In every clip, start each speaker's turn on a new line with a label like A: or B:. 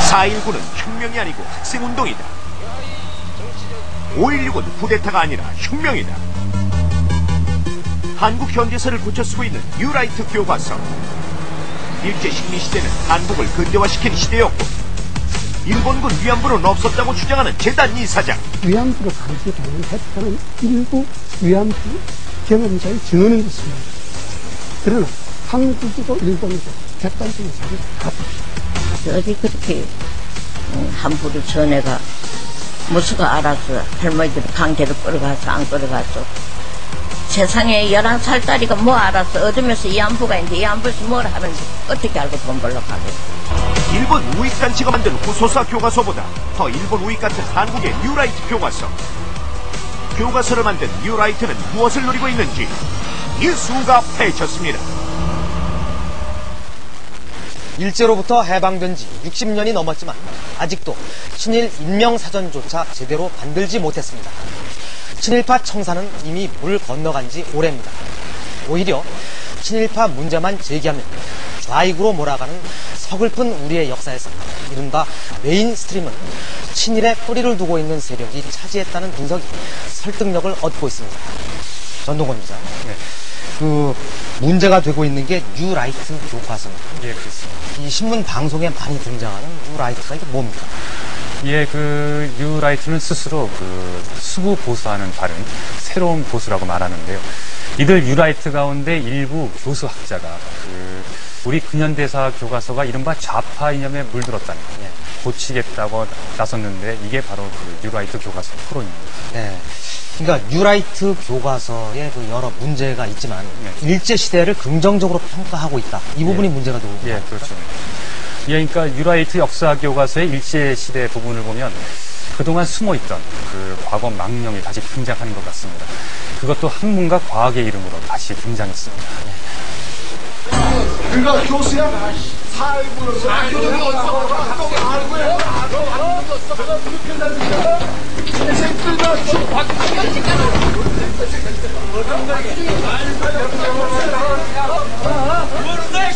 A: 4.19는 혁명이 아니고 학생운동이다. 5.16은 쿠데타가 아니라 혁명이다. 한국 현대사를 고쳐 쓰고 있는 뉴라이트 교과서. 일제 식민 시대는 한국을 근대화시킨 시대였고, 일본군 위안부는 없었다고 주장하는 재단 이사장.
B: 위안부를 강제 동원했다는 일부 위안부 경험자의 증언인 것입니다. 그러나 한국이고 일본이고 객관적인 사실을 갖춥시다.
C: 어디 그렇게 함부로 전해가 무수가 알아서 할머니들 강제로 끌어가서 안 끌어가서 세상에 11살 딸이가 뭐 알아서 얻으면서 이 안부가 있는데 이 안부에서 뭘 하는지 어떻게 알고 돈 벌러 가겠어.
A: 일본 우익단체가 만든 후소사 교과서보다 더 일본 우익 같은 한국의 뉴라이트 교과서. 교과서를 만든 뉴라이트는 무엇을 노리고 있는지 일수가 파헤쳤습니다.
D: 일제로부터 해방된 지 60년이 넘었지만 아직도 친일 인명사전조차 제대로 만들지 못했습니다. 친일파 청사는 이미 물 건너간 지 오래입니다. 오히려 친일파 문제만 제기하면 좌익으로 몰아가는 서글픈 우리의 역사에서 이른바 메인스트림은 친일에 뿌리를 두고 있는 세력이 차지했다는 분석이 설득력을 얻고 있습니다. 전동건 기자. 네. 문제가 되고 있는 게 뉴라이트 교과서입니다.
E: 예, 그렇습니다.
D: 이 신문 방송에 많이 등장하는 뉴라이트가 이게 뭡니까?
E: 예, 뉴라이트는 스스로 수구 보수하는 바른 새로운 보수라고 말하는데요. 이들 뉴라이트 가운데 일부 교수학자가 우리 근현대사 교과서가 이른바 좌파 이념에 물들었다는 거 고치겠다고 나섰는데 이게 바로 뉴라이트 교과서 토론입니다.
D: 네. 그러니까 뉴라이트 교과서에 여러 문제가 있지만 일제 시대를 긍정적으로 평가하고 있다. 이 부분이 문제가 되고 있다.
E: 예, 그렇죠. 예, 그러니까 뉴라이트 역사 교과서의 일제 시대 부분을 보면 그동안 숨어있던 과거 망령이 다시 등장하는 것 같습니다. 그것도 학문과 과학의 이름으로 다시 등장했습니다.
F: 그가 교수야? 살고요. 교수는 어디서 알고요?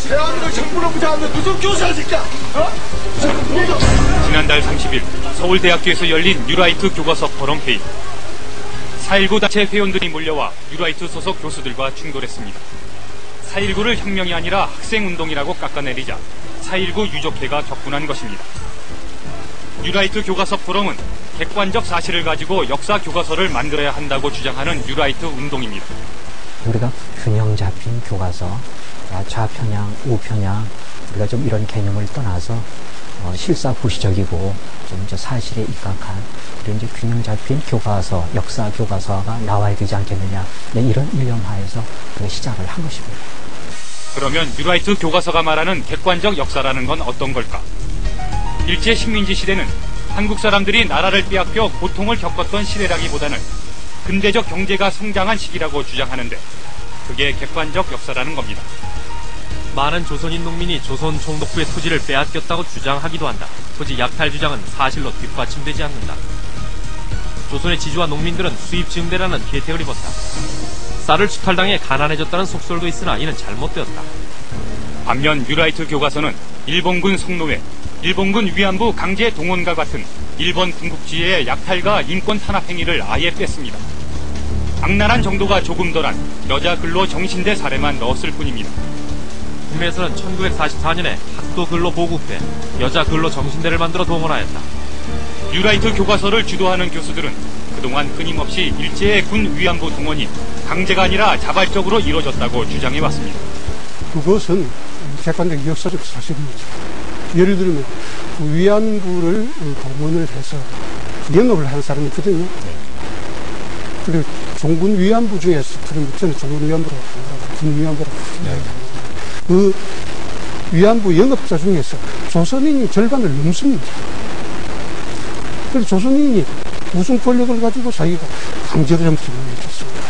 F: 대한민국 정부로 보지 않는 무슨 교수야, 진짜?
G: 지난달 30일 서울대학교에서 열린 뉴라이트 교과서 포럼 회의. 4.19 단체 회원들이 몰려와 뉴라이트 소속 교수들과 충돌했습니다. 4.19를 혁명이 아니라 학생운동이라고 깎아내리자 4.19 유족회가 격분한 것입니다. 뉴라이트 교과서 포럼은 객관적 사실을 가지고 역사 교과서를 만들어야 한다고 주장하는 뉴라이트 운동입니다.
H: 우리가 균형 잡힌 교과서, 좌편향, 우편향, 우리가 좀 이런 개념을 떠나서 실사구시적이고 좀 사실에 입각한 이런 균형 잡힌 교과서, 역사 교과서가 나와야 되지 않겠느냐, 이런 일념하에서 시작을 한 것입니다.
G: 그러면 뉴라이트 교과서가 말하는 객관적 역사라는 건 어떤 걸까? 일제 식민지 시대는 한국 사람들이 나라를 빼앗겨 고통을 겪었던 시대라기보다는 근대적 경제가 성장한 시기라고 주장하는데 그게 객관적 역사라는 겁니다.
I: 많은 조선인 농민이 조선 총독부의 토지를 빼앗겼다고 주장하기도 한다. 토지 약탈 주장은 사실로 뒷받침되지 않는다. 조선의 지주와 농민들은 수입 증대라는 혜택을 입었다. 쌀을 수탈당해 가난해졌다는 속설도 있으나 이는 잘못되었다.
G: 반면 뉴라이트 교과서는 일본군 성노예, 일본군 위안부 강제 동원과 같은 일본 군국주의의 약탈과 인권 탄압 행위를 아예 뺐습니다. 악랄한 정도가 조금 덜한 여자 근로 정신대 사례만 넣었을 뿐입니다.
I: 국내에서는 1944년에 학도 근로 보국대, 여자 근로 정신대를 만들어 동원하였다.
G: 뉴라이트 교과서를 주도하는 교수들은 그동안 끊임없이 일제의 군 위안부 동원이 강제가 아니라 자발적으로 이루어졌다고 주장해왔습니다.
B: 그것은 객관적 역사적 사실입니다. 예를 들면 위안부를 동원을 해서 영업을 하는 사람이 있거든요. 그리고 종군 위안부 중에서, 그럼 저는 종군 위안부라고 합니다. 군 위안부라고 합니다. 그 위안부 영업자 중에서 조선인이 절반을 넘습니다. 그래서 조선인이 무슨 권력을 가지고 자기가 강제로 영업을 했습니다.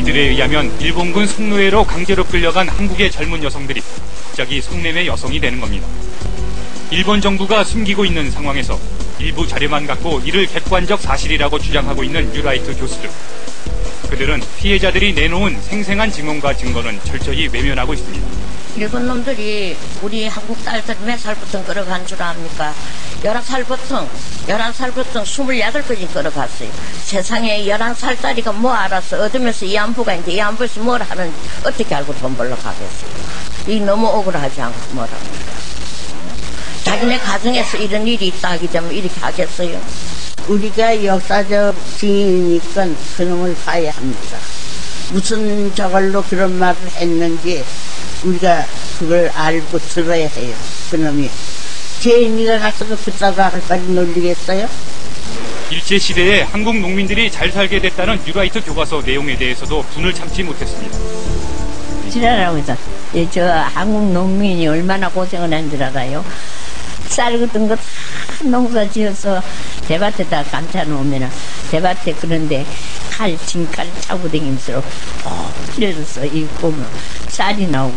G: 이들에 의하면 일본군 성노예로 강제로 끌려간 한국의 젊은 여성들이 갑자기 성매매 여성이 되는 겁니다. 일본 정부가 숨기고 있는 상황에서 일부 자료만 갖고 이를 객관적 사실이라고 주장하고 있는 뉴라이트 교수들. 그들은 피해자들이 내놓은 생생한 증언과 증거는 철저히 외면하고 있습니다.
C: 일본 놈들이 우리 한국 딸들 몇 살부터 끌어간 줄 압니까? 11살부터 28까지 끌어갔어요. 세상에 11살 딸이가 뭐 알아서 얻으면서 이 안부가 있는데 이 안부에서 뭘 하는지 어떻게 알고 돈 벌러 가겠어요. 이 너무 억울하지 않고 뭐랍니까? 자기네 가정에서 이런 일이 있다 하기 때문에 이렇게 하겠어요.
J: 우리가 역사적 증인이니까 그놈을 봐야 합니다. 무슨 저걸로 그런 말을 했는지 우리가 그걸 알고 들어야 해요. 그놈이 죄인이가 가서도 붙잡아까지 놀리겠어요?
G: 일제시대에 한국 농민들이 잘 살게 됐다는 뉴라이트 교과서 내용에 대해서도 분을 참지 못했습니다.
C: 지랄하고 있어. 저 한국 농민이 얼마나 고생을 한 줄 알아요? 쌀 같은 거 다 농사 지어서 대밭에다 감춰 놓으면 대밭에 그런데 진칼 차고 다니면서 찔러서 이 보면 쌀이 나오고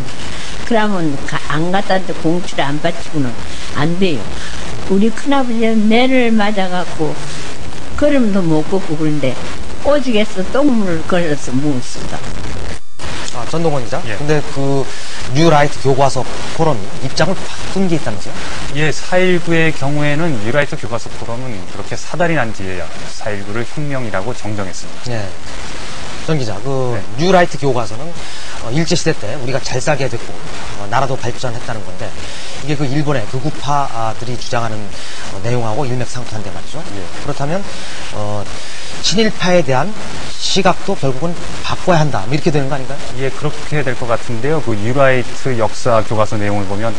C: 그러면 안 갖다 공치를 안 받치고는 안 돼요. 우리 큰아버지는 매를 맞아갖고 걸음도 못 걷고 그런데 오죽해서 똥물을 걸어서 묵었습니다.
D: 아, 전동원 기자?
E: 예.
D: 근데 그 뉴라이트 교과서 포럼이 입장을 바꾼 게 있다면서요?
E: 예, 4.19의 경우에는 뉴라이트 교과서 포럼은 그렇게 사달이 난 뒤에야 4.19를 혁명이라고 정정했습니다.
D: 네. 전 기자, 뉴라이트 교과서는 일제시대 때 우리가 잘 살게 됐고 나라도 발전했다는 건데 이게 그 일본의 극우파들이 주장하는 내용하고 일맥상통한데 말이죠.
E: 예.
D: 그렇다면 친일파에 대한 시각도 결국은 바꿔야 한다. 뭐 이렇게 되는 거 아닌가요?
E: 예, 그렇게 될 것 같은데요. 그 뉴라이트 역사 교과서 내용을 보면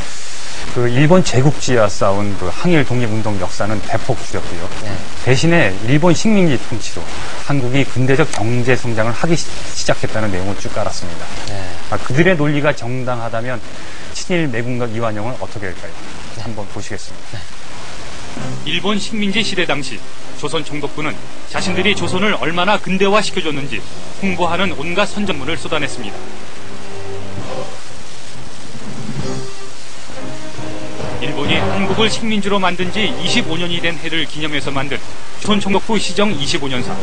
E: 그 일본 제국주의와 싸운 그 항일 독립운동 역사는 대폭 줄였고요.
D: 네.
E: 대신에 일본 식민지 통치로 한국이 근대적 경제 성장을 하기 시작했다는 내용을 쭉 깔았습니다.
D: 네.
E: 그들의 논리가 정당하다면 친일 매국노 이완용은 어떻게 될까요? 한번 보시겠습니다.
G: 일본 식민지 시대 당시 조선 총독부는 자신들이 조선을 얼마나 근대화시켜줬는지 홍보하는 온갖 선전문을 쏟아냈습니다. 일본이 한국을 식민지로 만든 지 25년이 된 해를 기념해서 만든 조선 총독부 시정 25년사.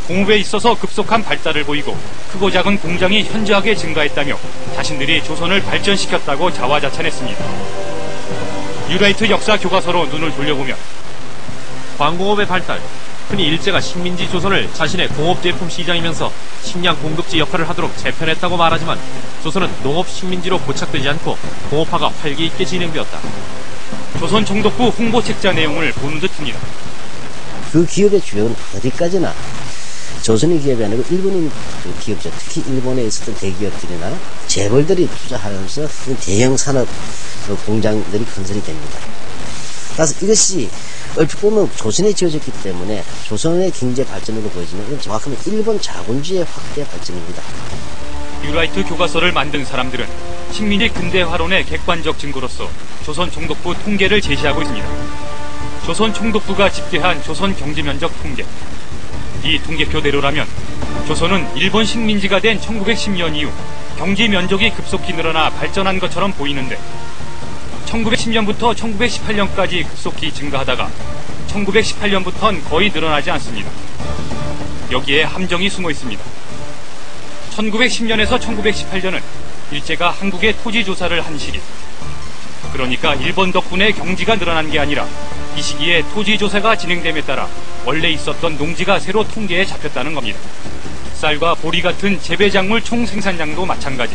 G: 공업에 있어서 급속한 발달을 보이고 크고 작은 공장이 현저하게 증가했다며 자신들이 조선을 발전시켰다고 자화자찬했습니다. 뉴라이트 역사 교과서로 눈을 돌려보면
I: 광공업의 발달, 흔히 일제가 식민지 조선을 자신의 공업제품 시장이면서 식량 공급지 역할을 하도록 재편했다고 말하지만 조선은 농업 식민지로 고착되지 않고 공업화가 활기 있게 진행되었다.
G: 조선 총독부 홍보책자 내용을 보는 듯합니다.
K: 그 기업의 주력은 어디까지나 조선의 기업이 아니고 일본인 그 기업죠. 특히 일본에 있었던 대기업들이나 재벌들이 투자하면서 대형 산업 공장들이 건설이 됩니다. 그래서 이것이 얼핏 보면 조선에 지어졌기 때문에 조선의 경제 발전으로 보여지는 건 정확하면 일본 자본주의의 확대 발전입니다.
G: 뉴라이트 교과서를 만든 사람들은 식민지 근대화론의 객관적 증거로서 조선 총독부 통계를 제시하고 있습니다. 조선 총독부가 집계한 조선 경제면적 통계. 이 통계표대로라면 조선은 일본 식민지가 된 1910년 이후 경제 면적이 급속히 늘어나 발전한 것처럼 보이는데 1910년부터 1918년까지 급속히 증가하다가 1918년부터는 거의 늘어나지 않습니다. 여기에 함정이 숨어 있습니다. 1910년에서 1918년은 일제가 한국에 토지 조사를 한 시기. 그러니까 일본 덕분에 경지가 늘어난 게 아니라 이 시기에 토지 조사가 진행됨에 따라 원래 있었던 농지가 새로 통계에 잡혔다는 겁니다. 쌀과 보리 같은 재배작물 총 생산량도 마찬가지.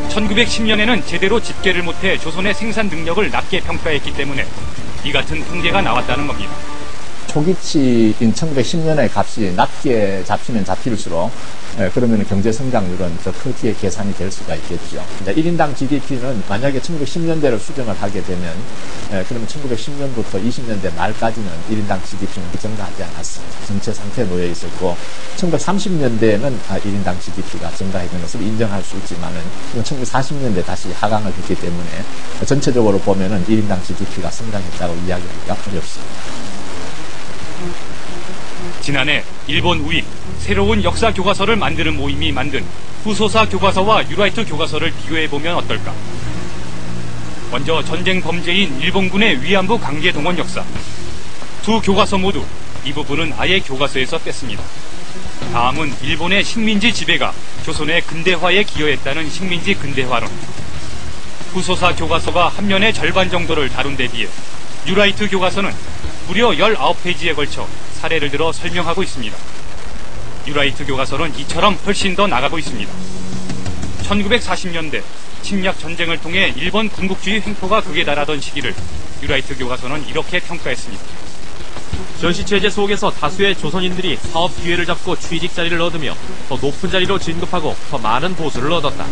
G: 1910년에는 제대로 집계를 못해 조선의 생산 능력을 낮게 평가했기 때문에 이 같은 통계가 나왔다는 겁니다.
L: 초기치인 1910년의 값이 낮게 잡히면 잡힐수록 그러면 경제 성장률은 더 크게 계산이 될 수가 있겠죠. 1인당 GDP는 만약에 1910년대로 수정을 하게 되면 그러면 1910년부터 20년대 말까지는 1인당 GDP는 증가하지 않았습니다. 전체 상태에 놓여 있었고 1930년대에는 1인당 GDP가 증가했는 것을 인정할 수 있지만은 1940년대 다시 하강을 했기 때문에 전체적으로 보면은 1인당 GDP가 성장했다고 이야기하기가 어렵습니다.
G: 지난해 일본 우익 새로운 역사 교과서를 만드는 모임이 만든 후소사 교과서와 뉴라이트 교과서를 비교해보면 어떨까? 먼저 전쟁 범죄인 일본군의 위안부 강제 동원 역사. 두 교과서 모두 이 부분은 아예 교과서에서 뺐습니다. 다음은 일본의 식민지 지배가 조선의 근대화에 기여했다는 식민지 근대화론. 후소사 교과서가 한 면의 절반 정도를 다룬 데 비해 뉴라이트 교과서는 무려 19페이지에 걸쳐 사례를 들어 설명하고 있습니다. 뉴라이트 교과서는 이처럼 훨씬 더 나가고 있습니다. 1940년대 침략 전쟁을 통해 일본 군국주의 횡포가 극에 달하던 시기를 뉴라이트 교과서는 이렇게 평가했습니다.
I: 전시체제 속에서 다수의 조선인들이 사업 기회를 잡고 취직 자리를 얻으며 더 높은 자리로 진급하고 더 많은 보수를 얻었다.